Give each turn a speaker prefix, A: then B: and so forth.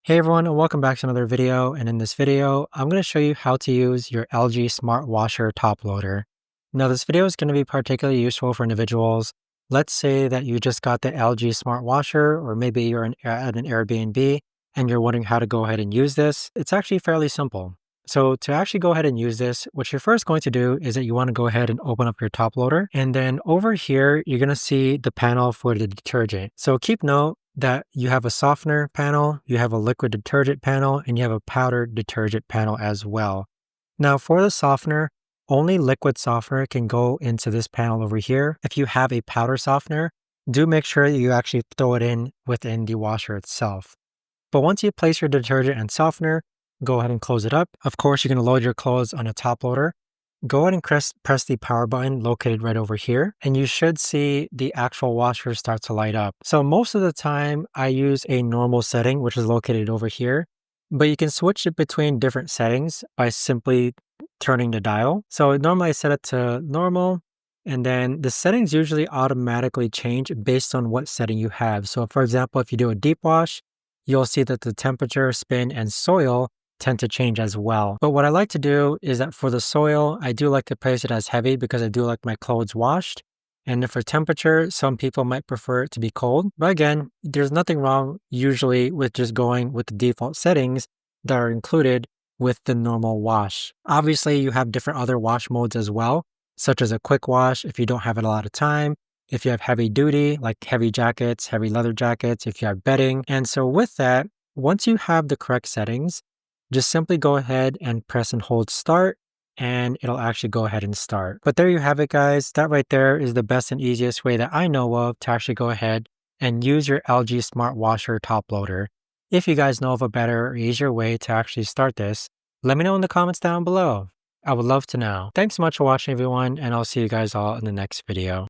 A: Hey everyone, and welcome back to another video. And in this video, I'm going to show you how to use your LG Smart Washer top loader. Now, this video is going to be particularly useful for individuals. Let's say that you just got the LG Smart Washer, or maybe you're at an Airbnb and you're wondering how to go ahead and use this. It's actually fairly simple. So to actually go ahead and use this, what you're first going to do is that you want to go ahead and open up your top loader. And then over here, you're going to see the panel for the detergent. So keep note that you have a softener panel, you have a liquid detergent panel, and you have a powdered detergent panel as well. Now for the softener, only liquid softener can go into this panel over here. If you have a powder softener, do make sure that you actually throw it in within the washer itself. But once you place your detergent and softener, go ahead and close it up. Of course, you're going to load your clothes on a top loader. Go ahead and press the power button located right over here, and you should see the actual washer start to light up. So most of the time, I use a normal setting, which is located over here, but you can switch it between different settings by simply turning the dial. So normally I set it to normal, and then the settings usually automatically change based on what setting you have. So for example, if you do a deep wash, you'll see that the temperature, spin, and soil tend to change as well. But what I like to do is that for the soil, I do like to place it as heavy because I do like my clothes washed. And then for temperature, some people might prefer it to be cold. But again, there's nothing wrong usually with just going with the default settings that are included with the normal wash. Obviously, you have different other wash modes as well, such as a quick wash if you don't have a lot of time, if you have heavy duty, like heavy jackets, heavy leather jackets, if you have bedding. And so with that, once you have the correct settings, just simply go ahead and press and hold start, and it'll actually go ahead and start. But there you have it, guys. That right there is the best and easiest way that I know of to actually go ahead and use your LG Smart Washer top loader. If you guys know of a better or easier way to actually start this, let me know in the comments down below. I would love to know. Thanks so much for watching, everyone, and I'll see you guys all in the next video.